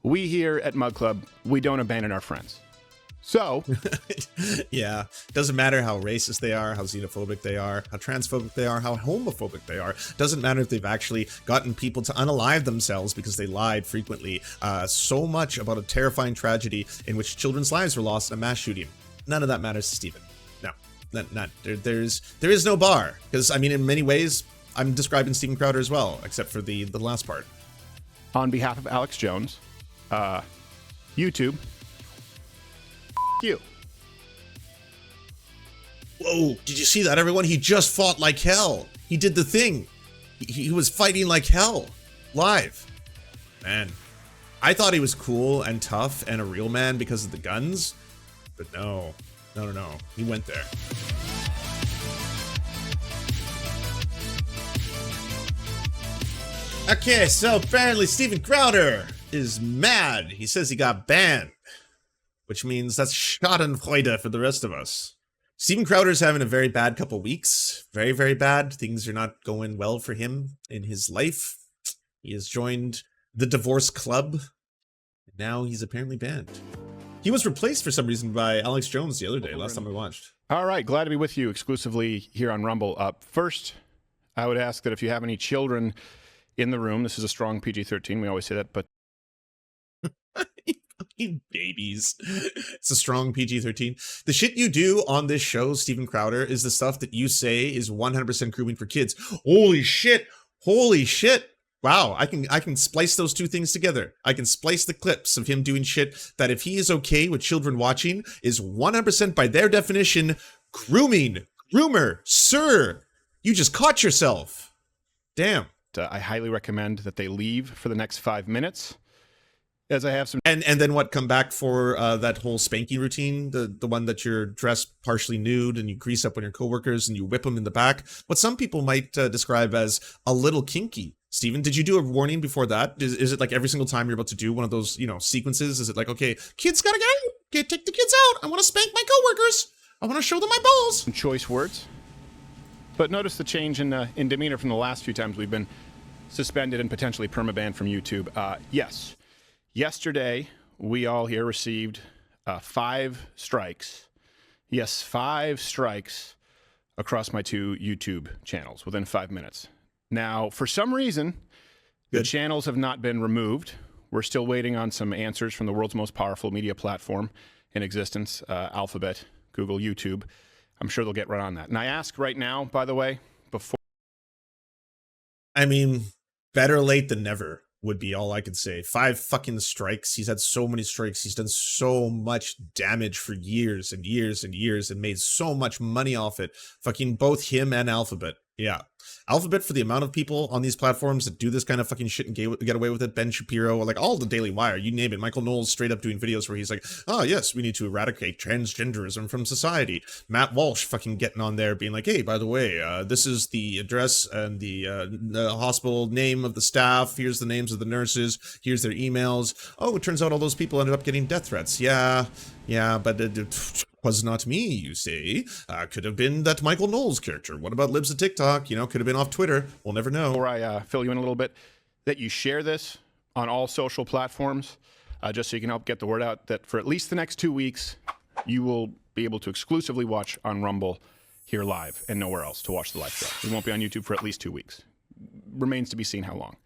we here at Mug Club, we don't abandon our friends. So, yeah, doesn't matter how racist they are, how xenophobic they are, how transphobic they are, how homophobic they are. Doesn't matter if they've actually gotten people to unalive themselves because they lied frequently. So much about a terrifying tragedy in which children's lives were lost in a mass shooting. None of that matters to Stephen. No, there is no bar. Because, I mean, in many ways, I'm describing Steven Crowder as well, except for the last part. On behalf of Alex Jones, YouTube, you. Whoa, did you see that, everyone? He just fought like hell. He did the thing. He was fighting like hell. Live. Man, I thought he was cool and tough and a real man because of the guns. But no. He went there. Okay, so apparently Steven Crowder is mad. He says he got banned, which means that's Schadenfreude for the rest of us. Steven Crowder's having a very bad couple weeks. Very, very bad. Things are not going well for him in his life. He has joined the divorce club. And now he's apparently banned. He was replaced for some reason by Alex Jones the other day, last time I watched. All right, glad to be with you exclusively here on Rumble. First, I would ask that if you have any children in the room, this is a strong PG-13, we always say that, but fucking babies. It's a strong PG-13. The shit you do on this show, Steven Crowder, is the stuff that you say is 100% grooming for kids. Holy shit. Holy shit. Wow, I can splice those two things together. I can splice the clips of him doing shit that, if he is okay with children watching, is 100% by their definition grooming. Groomer. Sir, you just caught yourself. Damn. I highly recommend that they leave for the next 5 minutes, as I have some... And then what, come back for that whole spanking routine? The one that you're dressed partially nude and you grease up on your coworkers and you whip them in the back? What some people might describe as a little kinky. Steven, did you do a warning before that? Is it like every single time you're about to do one of those, sequences? Is it like, okay, kids gotta get out. Okay, take the kids out. I want to spank my coworkers. I want to show them my balls. Some choice words. But notice the change in demeanor from the last few times we've been suspended and potentially permabanned from YouTube. Yes. Yesterday, we all here received 5 strikes. Yes, 5 strikes across my 2 YouTube channels within 5 minutes. Now, for some reason, the channels have not been removed. We're still waiting on some answers from the world's most powerful media platform in existence, Alphabet, Google, YouTube. I'm sure they'll get right on that. And I ask right now, by the way, before... I mean, better late than never would be all I could say. 5 fucking strikes. He's had so many strikes. He's done so much damage for years and years and years and made so much money off it. Fucking both him and Alphabet. Yeah. Alphabet, for the amount of people on these platforms that do this kind of fucking shit and get away with it. Ben Shapiro, like all the Daily Wire, you name it. Michael Knowles straight up doing videos where he's like, oh yes, we need to eradicate transgenderism from society. Matt Walsh fucking getting on there being like, hey, by the way, this is the address and the hospital name of the staff. Here's the names of the nurses. Here's their emails. Oh, it turns out all those people ended up getting death threats. Yeah, but it was not me, you say. Could have been that Michael Knowles character. What about Libs of TikTok? Could have been off Twitter. We'll never know. Before I fill you in a little bit, that you share this on all social platforms, just so you can help get the word out that for at least the next 2 weeks, you will be able to exclusively watch on Rumble here live and nowhere else to watch the live show. We won't be on YouTube for at least 2 weeks. Remains to be seen how long.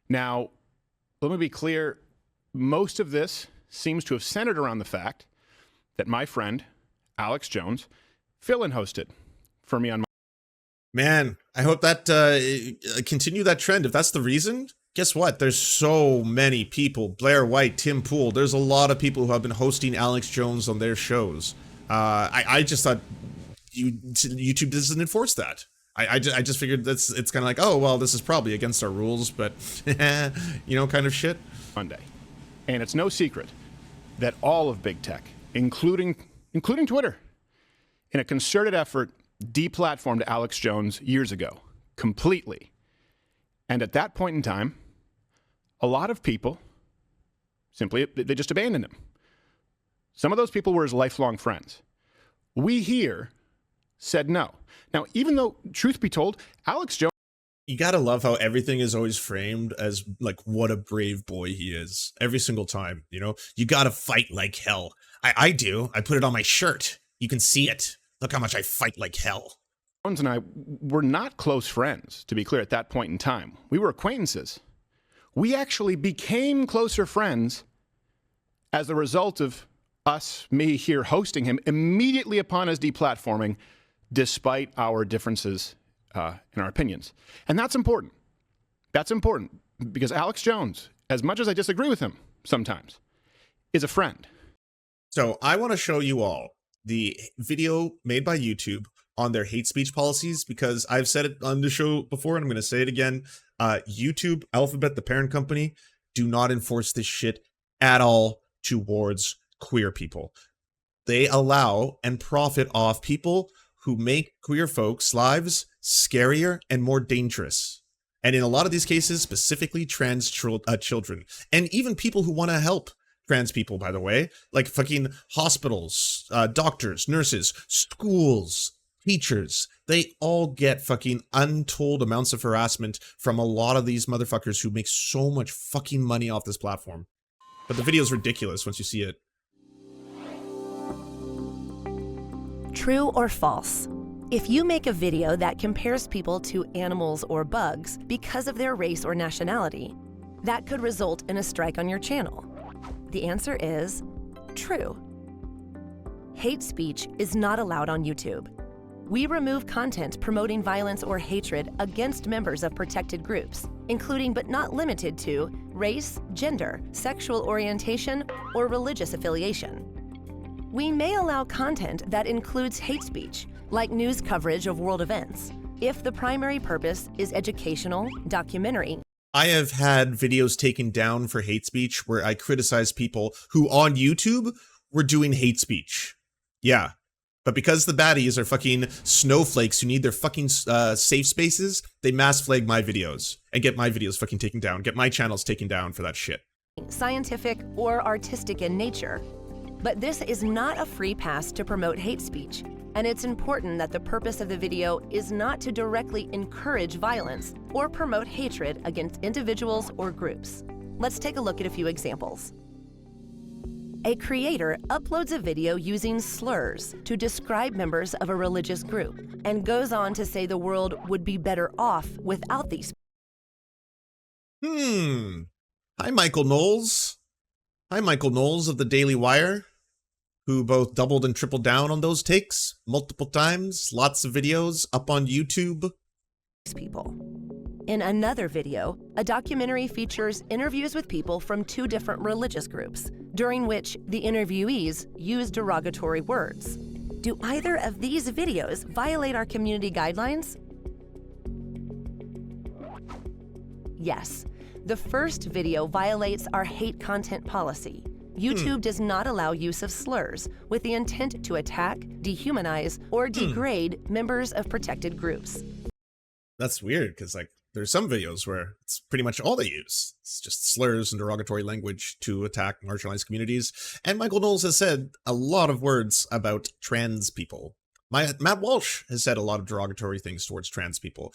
Now, let me be clear. Most of this seems to have centered around the fact that my friend, Alex Jones, fill-in hosted for me on my... Man, I hope that continue that trend. If that's the reason, guess what? There's so many people. Blair White, Tim Pool. There's a lot of people who have been hosting Alex Jones on their shows. I just thought YouTube doesn't enforce that. I just figured it's kind of like, oh, well, this is probably against our rules, but, kind of shit. Monday. And it's no secret that all of big tech, including Twitter, in a concerted effort, deplatformed Alex Jones years ago, completely. And at that point in time, a lot of people simply, they just abandoned him. Some of those people were his lifelong friends. We here said no. Now, even though, truth be told, Alex Jones... you gotta love how everything is always framed as like what a brave boy he is every single time. You know, you gotta fight like hell. I do. I put it on my shirt. You can see it. Look how much I fight like hell. Jones and I were not close friends, to be clear, at that point in time. We were acquaintances. We actually became closer friends as a result of me here hosting him immediately upon his deplatforming, despite our differences in our opinions. And that's important. That's important because Alex Jones, as much as I disagree with him sometimes, is a friend. So I want to show you all the video made by YouTube on their hate speech policies, because I've said it on the show before and I'm going to say it again. YouTube, Alphabet, the parent company, do not enforce this shit at all towards queer people. They allow and profit off people who make queer folks' lives scarier and more dangerous. And in a lot of these cases, specifically trans children, and even people who want to help trans people, by the way, like fucking hospitals, doctors, nurses, schools, teachers, they all get fucking untold amounts of harassment from a lot of these motherfuckers who make so much fucking money off this platform. But the video's ridiculous once you see it. True or false? If you make a video that compares people to animals or bugs because of their race or nationality, that could result in a strike on your channel. The answer is true. Hate speech is not allowed on YouTube. We remove content promoting violence or hatred against members of protected groups, including but not limited to race, gender, sexual orientation, or religious affiliation. We may allow content that includes hate speech, like news coverage of world events, if the primary purpose is educational, documentary. I have had videos taken down for hate speech where I criticize people who on YouTube were doing hate speech. Yeah. But because the baddies are fucking snowflakes who need their fucking safe spaces, they mass flag my videos and get my videos fucking taken down, get my channels taken down for that shit. Scientific or artistic in nature. But this is not a free pass to promote hate speech, and it's important that the purpose of the video is not to directly encourage violence or promote hatred against individuals or groups. Let's take a look at a few examples. A creator uploads a video using slurs to describe members of a religious group and goes on to say the world would be better off without these. Hi, Michael Knowles. Hi, Michael Knowles of the Daily Wire, who both doubled and tripled down on those takes multiple times. Lots of videos up on YouTube. People. In another video, a documentary features interviews with people from two different religious groups, during which the interviewees use derogatory words. Do either of these videos violate our community guidelines? Yes. The first video violates our hate content policy. YouTube does not allow use of slurs with the intent to attack, dehumanize, or degrade members of protected groups. That's weird, because like there's some videos where it's pretty much all they use. It's just slurs and derogatory language to attack marginalized communities. And Michael Knowles has said a lot of words about trans people. Matt Walsh has said a lot of derogatory things towards trans people.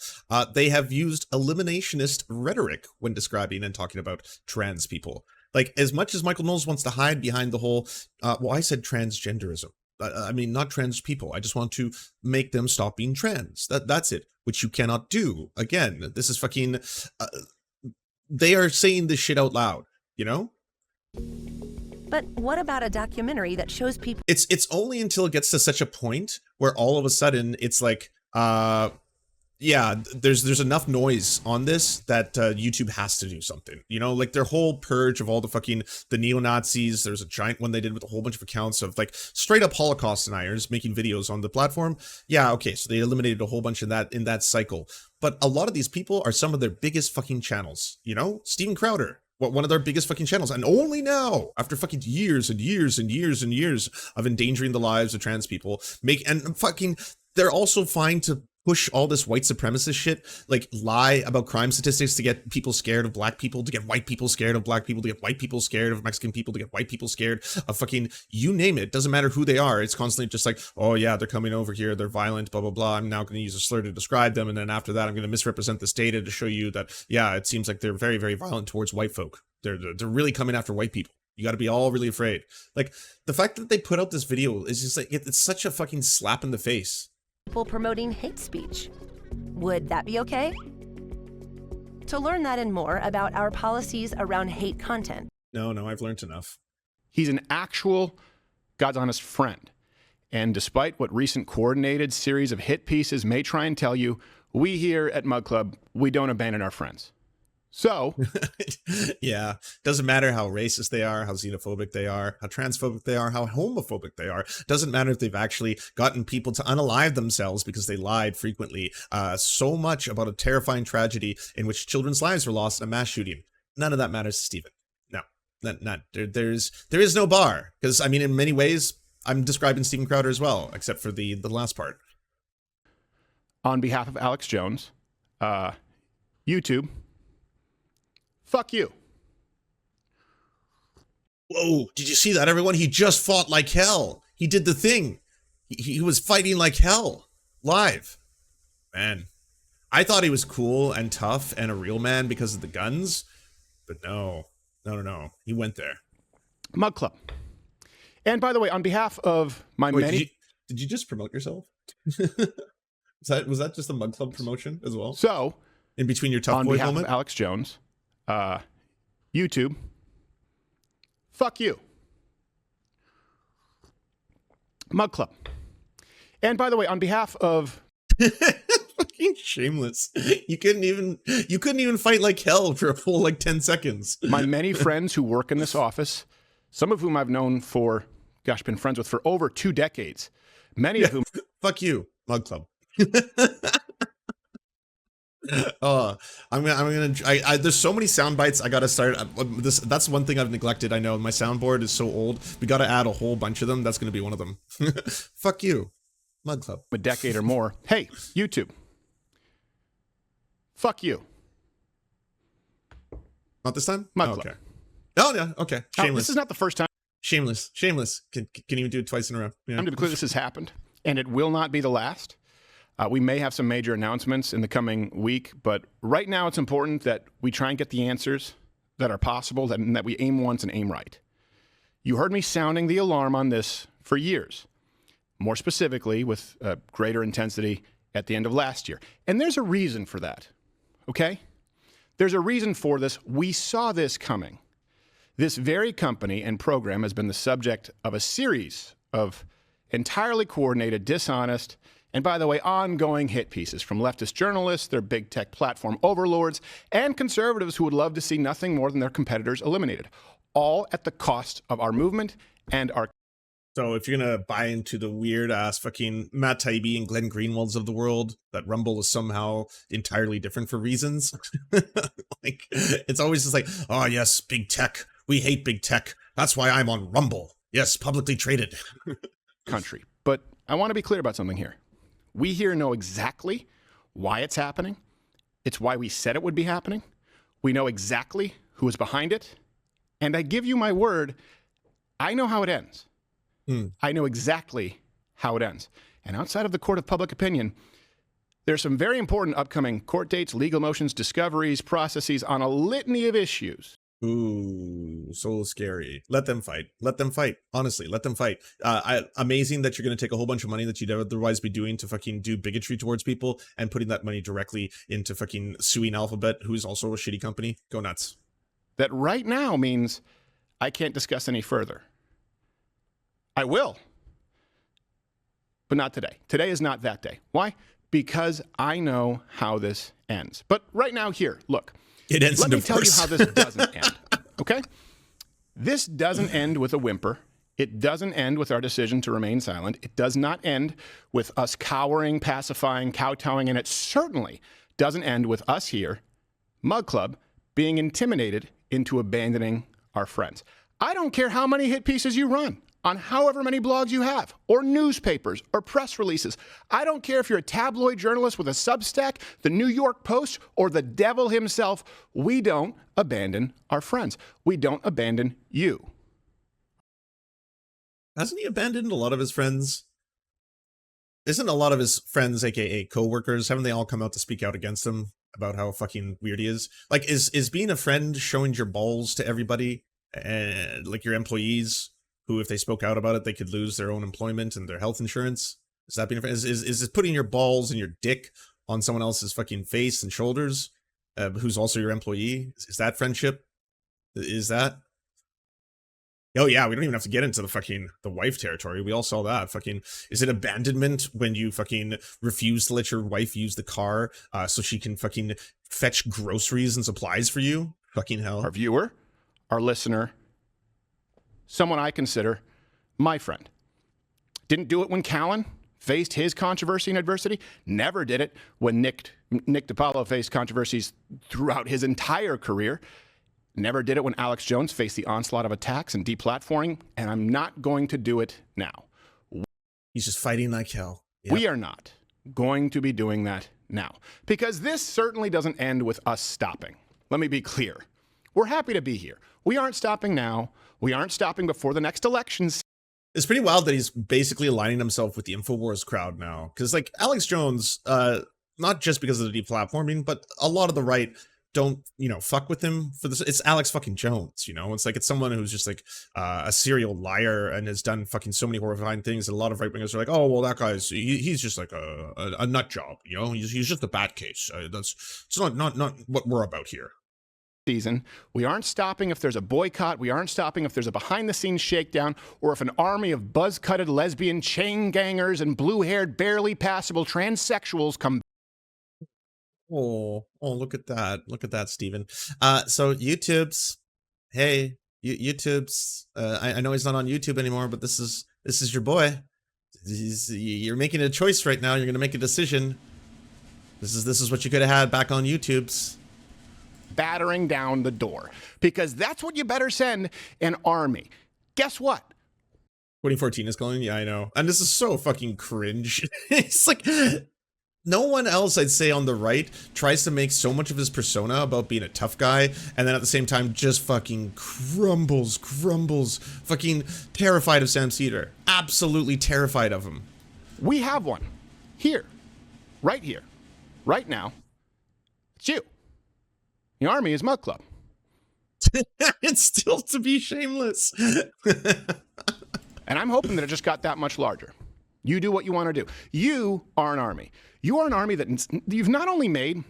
They have used eliminationist rhetoric when describing and talking about trans people. Like, as much as Michael Knowles wants to hide behind the whole, well, I said transgenderism. I mean, not trans people. I just want to make them stop being trans. That's it, which you cannot do. Again, this is fucking, they are saying this shit out loud, you know? But what about a documentary that shows people? It's only until it gets to such a point where all of a sudden it's like, yeah, there's enough noise on this that YouTube has to do something. You know, like their whole purge of all the neo-Nazis. There's a giant one they did with a whole bunch of accounts of like straight up Holocaust deniers making videos on the platform. Yeah, okay, so they eliminated a whole bunch of that in that cycle. But a lot of these people are some of their biggest fucking channels. You know, Steven Crowder, one of their biggest fucking channels, and only now, after fucking years and years and years and years of endangering the lives of trans people, they're also fine to push all this white supremacist shit, like lie about crime statistics to get people scared of black people, to get white people scared of black people, to get white people scared of Mexican people, to get white people scared of fucking, you name it. Doesn't matter who they are. It's constantly just like, oh yeah, they're coming over here, they're violent, blah, blah, blah. I'm now going to use a slur to describe them. And then after that, I'm going to misrepresent this data to show you that, yeah, it seems like they're very, very violent towards white folk. They're really coming after white people. You got to be all really afraid. Like, the fact that they put out this video is just like, it's such a fucking slap in the face. People promoting hate speech. Would that be okay? To learn that and more about our policies around hate content. No, I've learned enough. He's an actual God's honest friend. And despite what recent coordinated series of hit pieces may try and tell you, we here at Mug Club, we don't abandon our friends. So, yeah, doesn't matter how racist they are, how xenophobic they are, how transphobic they are, how homophobic they are. Doesn't matter if they've actually gotten people to unalive themselves because they lied frequently. So much about a terrifying tragedy in which children's lives were lost in a mass shooting. None of that matters to Stephen. No, there is no bar. Because, I mean, in many ways, I'm describing Stephen Crowder as well, except for the last part. On behalf of Alex Jones, YouTube, fuck you. Whoa, did you see that, everyone? He just fought like hell. He did the thing. He was fighting like hell. Live. Man. I thought he was cool and tough and a real man because of the guns. But no. He went there. Mug Club. And by the way, on behalf of my many... Did you just promote yourself? Was that just a Mug Club promotion as well? So, in between your tough boy moment? On behalf of Alex Jones, YouTube, fuck you. Mug Club. And by the way, on behalf of fucking Shameless, you couldn't even fight like hell for a full like 10 seconds. My many friends who work in this office, some of whom I've known for, gosh, been friends with for over 2 decades. Many of whom fuck you, Mug Club. There's so many sound bites. I gotta start that's one thing I've neglected. I know my soundboard is so old. We gotta add a whole bunch of them. That's gonna be one of them. Fuck you, Mug Club. A decade or more. Hey, YouTube. Fuck you. Not this time? Mug Club. Okay. Oh yeah, okay. Shameless. This is not the first time. Shameless. Can you do it twice in a row? Yeah. I'm to be clear, this has happened, and it will not be the last. We may have some major announcements in the coming week, but right now it's important that we try and get the answers that are possible and that we aim once and aim right. You heard me sounding the alarm on this for years, more specifically with greater intensity at the end of last year. And there's a reason for that, okay? There's a reason for this. We saw this coming. This very company and program has been the subject of a series of entirely coordinated, dishonest, and by the way, ongoing hit pieces from leftist journalists, their big tech platform overlords, and conservatives who would love to see nothing more than their competitors eliminated, all at the cost of our movement and our... So if you're going to buy into the weird-ass fucking Matt Taibbi and Glenn Greenwalds of the world, that Rumble is somehow entirely different for reasons, like, it's always just like, oh yes, big tech. We hate big tech. That's why I'm on Rumble. Yes, publicly traded. Country. But I want to be clear about something here. We here know exactly why it's happening. It's why we said it would be happening. We know exactly who is behind it. And I give you my word, I know how it ends. I know exactly how it ends. And outside of the court of public opinion, there's some very important upcoming court dates, legal motions, discoveries, processes on a litany of issues. Ooh, so scary. Let them fight. Let them fight. Honestly, let them fight. Amazing that you're going to take a whole bunch of money that you'd otherwise be doing to fucking do bigotry towards people and putting that money directly into fucking suing Alphabet, who's also a shitty company. Go nuts. That right now means I can't discuss any further. I will, but not today. Today is not that day. Why? Because I know how this ends. But right now here, look. It ends in divorce. Let me tell you how this doesn't end, okay? This doesn't end with a whimper. It doesn't end with our decision to remain silent. It does not end with us cowering, pacifying, kowtowing, and it certainly doesn't end with us here, Mug Club, being intimidated into abandoning our friends. I don't care how many hit pieces you run. on however many blogs you have, or newspapers, or press releases. I don't care if you're a tabloid journalist with a Substack, the New York Post, or the devil himself. We don't abandon our friends. We don't abandon you. Hasn't he abandoned a lot of his friends? Isn't a lot of his friends, aka co-workers, haven't they all come out to speak out against him about how fucking weird he is? Like, is being a friend showing your balls to everybody, and like your employees, who if they spoke out about it, they could lose their own employment and their health insurance? Is that being a friend? Is it putting your balls and your dick on someone else's fucking face and shoulders, who's also your employee? Is that friendship? Is that? Oh yeah, we don't even have to get into the wife territory. We all saw that. Fucking, is it abandonment when you fucking refuse to let your wife use the car so she can fucking fetch groceries and supplies for you? Fucking hell. Our viewer, our listener, someone I consider my friend. Didn't do it when Callan faced his controversy and adversity. Never did it when Nick DiPaolo faced controversies throughout his entire career. Never did it when Alex Jones faced the onslaught of attacks and deplatforming, and I'm not going to do it now. He's just fighting like hell. Yep. We are not going to be doing that now, because this certainly doesn't end with us stopping. Let me be clear. We're happy to be here. We aren't stopping now. We aren't stopping before the next elections. It's pretty wild that he's basically aligning himself with the InfoWars crowd now. Because, like, Alex Jones, not just because of the deplatforming, but a lot of the right don't, fuck with him for this. It's Alex fucking Jones, It's like, it's someone who's just like a serial liar and has done fucking so many horrifying things. And a lot of right wingers are like, oh, well, that guy's, he's just like a nut job, He's just a bad case. It's not what we're about here. Season. We aren't stopping if there's a boycott. We aren't stopping if there's a behind-the-scenes shakedown, or if an army of buzz-cutted lesbian chain gangers and blue-haired, barely passable transsexuals come. Oh, look at that. Look at that, Steven. So YouTube's, hey, YouTube's, I know he's not on YouTube anymore, but this is your boy. You're making a choice right now. You're going to make a decision. This is what you could have had back on YouTube's. Battering down the door, because that's what you better send an army. Guess what? 2014 is calling. Yeah, I know. And this is so fucking cringe. It's like, no one else, I'd say, on the right tries to make so much of his persona about being a tough guy, and then at the same time just fucking crumbles, fucking terrified of Sam Cedar. Absolutely terrified of him. We have one. Here. Right now. It's you. The army is Mug Club. It's still to be Shameless. And I'm hoping that it just got that much larger. You do what you want to do. You are an army. You are an army that you've not only made.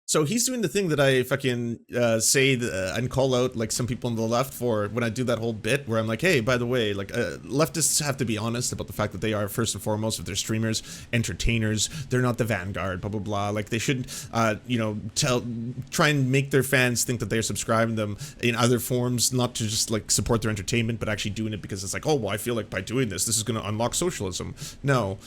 So he's doing the thing that I fucking say and call out like some people on the left for when I do that whole bit where I'm like, hey, by the way, like leftists have to be honest about the fact that they are first and foremost, if they're streamers, entertainers, they're not the vanguard, blah, blah, blah. Like they should, try and make their fans think that they're subscribing them in other forms, not to just like support their entertainment, but actually doing it because it's like, oh, well, I feel like by doing this is going to unlock socialism. No.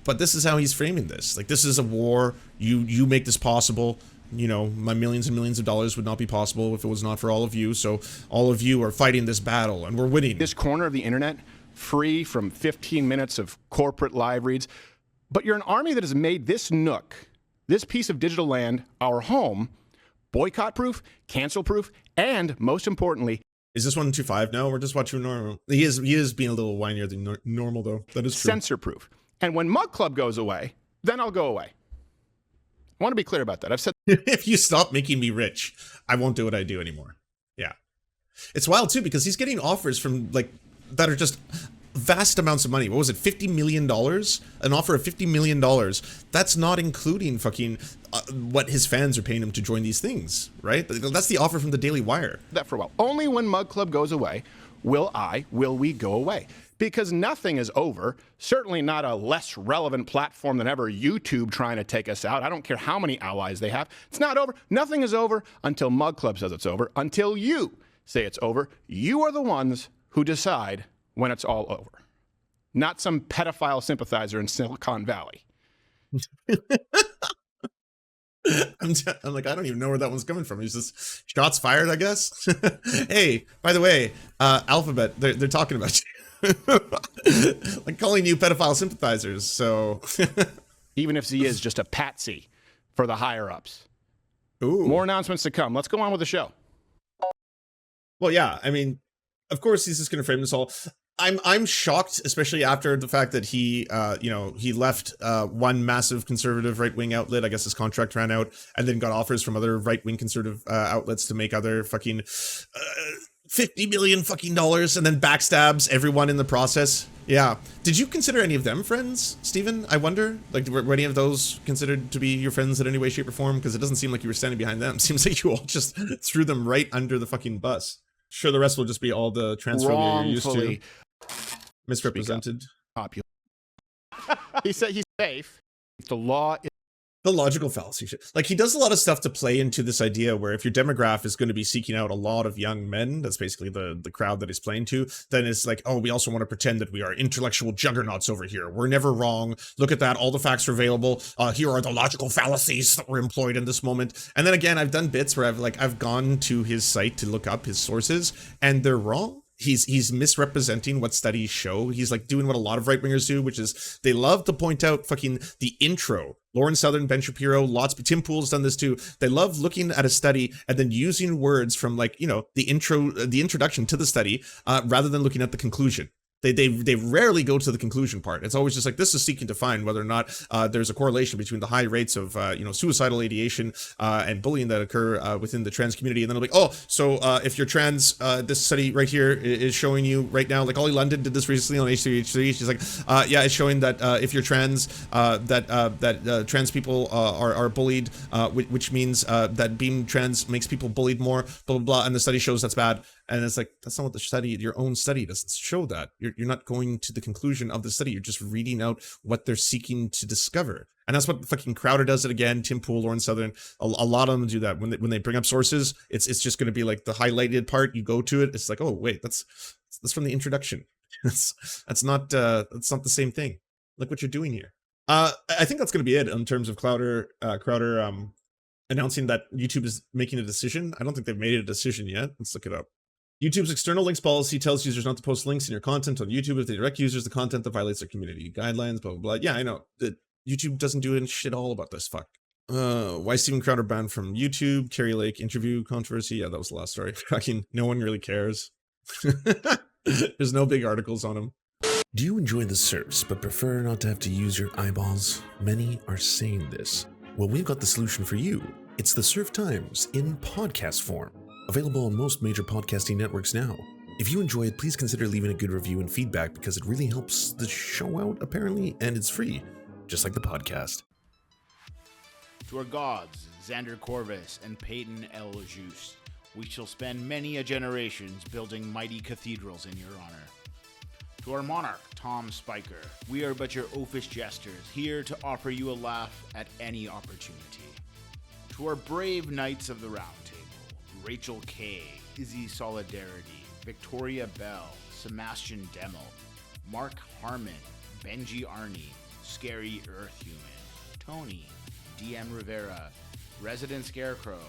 But this is how he's framing this. Like, this is a war. You make this possible. My millions and millions of dollars would not be possible if it was not for all of you. So all of you are fighting this battle, and we're winning. This corner of the internet, free from 15 minutes of corporate live reads. But you're an army that has made this nook, this piece of digital land, our home, boycott-proof, cancel-proof, and most importantly, is this 125 now? We're just watching normal. He is being a little whinier than normal, though. That is true. Censor-proof. And when Mug Club goes away, then I'll go away. I want to be clear about that. I've said if you stop making me rich, I won't do what I do anymore. Yeah. It's wild too, because he's getting offers from like that are just vast amounts of money. What was it? $50 million? An offer of $50 million. That's not including fucking what his fans are paying him to join these things, right? That's the offer from the Daily Wire. That for a while. Only when Mug Club goes away will we go away. Because nothing is over, certainly not a less relevant platform than ever YouTube trying to take us out. I don't care how many allies they have. It's not over. Nothing is over until Mug Club says it's over, until you say it's over. You are the ones who decide when it's all over, not some pedophile sympathizer in Silicon Valley. I'm like, I don't even know where that one's coming from. He's just shots fired, I guess. Hey, by the way, Alphabet, they're talking about you. Like calling you pedophile sympathizers. So, Even if he is just a patsy for the higher ups. ooh. More announcements to come. Let's go on with the show. Well, yeah. I mean, of course, he's just going to frame this all. I'm shocked, especially after the fact that he, he left one massive conservative right wing outlet. I guess his contract ran out, and then got offers from other right wing conservative outlets to make other fucking $50 million fucking dollars, and then backstabs everyone in the process. Yeah. Did you consider any of them friends, Stephen? I wonder. Like, were any of those considered to be your friends in any way, shape, or form? Because it doesn't seem like you were standing behind them. It seems like you all just threw them right under the fucking bus. Sure, the rest will just be all the transphobia you're used to. Wrongfully Misrepresented. popular. He said he's safe. The law is The logical fallacy shit. Like, he does a lot of stuff to play into this idea where if your demographic is going to be seeking out a lot of young men, that's basically the crowd that he's playing to, then it's like, oh, we also want to pretend that we are intellectual juggernauts over here. We're never wrong. Look at that. All the facts are available. Here are the logical fallacies that were employed in this moment. And then again, I've done bits where I've gone to his site to look up his sources, and they're wrong. He's misrepresenting what studies show. He's like doing what a lot of right wingers do, which is they love to point out fucking the intro. Lauren Southern, Ben Shapiro, Tim Pool's done this too. They love looking at a study and then using words from, like, you know, the introduction to the study, rather than looking at the conclusion. They rarely go to the conclusion part. It's always just like, this is seeking to find whether or not there's a correlation between the high rates of suicidal ideation and bullying that occur within the trans community. And then they'll be like, oh, so if you're trans, this study right here is showing you right now, like Ollie London did this recently on H3H3. She's like, yeah, it's showing that if you're trans, that trans people are bullied, which means that being trans makes people bullied more, blah, blah, blah. And the study shows that's bad. And it's like, that's not what the study, your own study doesn't show that. You're not going to the conclusion of the study. You're just reading out what they're seeking to discover. And that's what fucking Crowder does it again. Tim Pool, Lauren Southern, a lot of them do that. When they bring up sources, it's just going to be like the highlighted part. You go to it. It's like, oh, wait, that's from the introduction. That's not the same thing. Look what you're doing here. I think that's going to be it in terms of Crowder announcing that YouTube is making a decision. I don't think they've made a decision yet. Let's look it up. YouTube's external links policy tells users not to post links in your content on YouTube if they direct users to content that violates their community guidelines, blah, blah, blah. Yeah, I know. That YouTube doesn't do any shit all about this. Fuck. Why Steven Crowder banned from YouTube? Carrie Lake interview controversy. Yeah, that was the last story. Fucking no one really cares. There's no big articles on him. Do you enjoy the Serfs but prefer not to have to use your eyeballs? Many are saying this. Well, we've got the solution for you. It's the Serf Times in podcast form. Available on most major podcasting networks now. If you enjoy it, please consider leaving a good review and feedback because it really helps the show out, apparently, and it's free, just like the podcast. To our gods, Xander Corvus and Peyton L. Juste, we shall spend many a generations building mighty cathedrals in your honor. To our monarch, Tom Spiker, we are but your oafish jesters, here to offer you a laugh at any opportunity. To our brave knights of the Round Table, Rachel K., Izzy Solidarity, Victoria Bell, Sebastian Demmel, Mark Harmon, Benji Arney, Scary Earth Human, Tony, DM Rivera, Resident Scarecrow,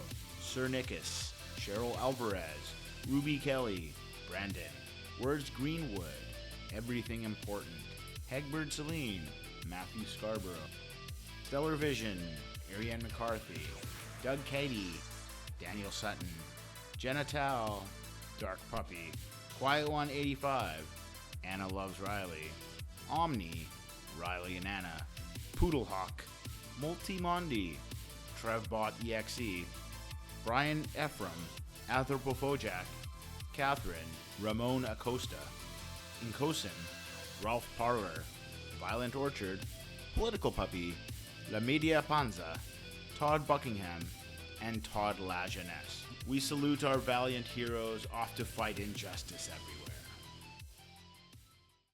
Sir Nickus, Cheryl Alvarez, Ruby Kelly, Brandon, Words Greenwood, Everything Important, Hegbert Celine, Matthew Scarborough, Stellar Vision, Ariane McCarthy, Doug Cady, Daniel Sutton, Jenna Tao, Dark Puppy, Quiet One 85, Anna Loves Riley, Omni, Riley and Anna, Poodlehawk, Multimondi, Trevbot EXE, Brian Ephraim, Anthropophojak, Catherine, Ramon Acosta, Incosin, Ralph Parler, Violent Orchard, Political Puppy, La Media Panza, Todd Buckingham, and Todd La Jeunesse. We salute our valiant heroes off to fight injustice everywhere.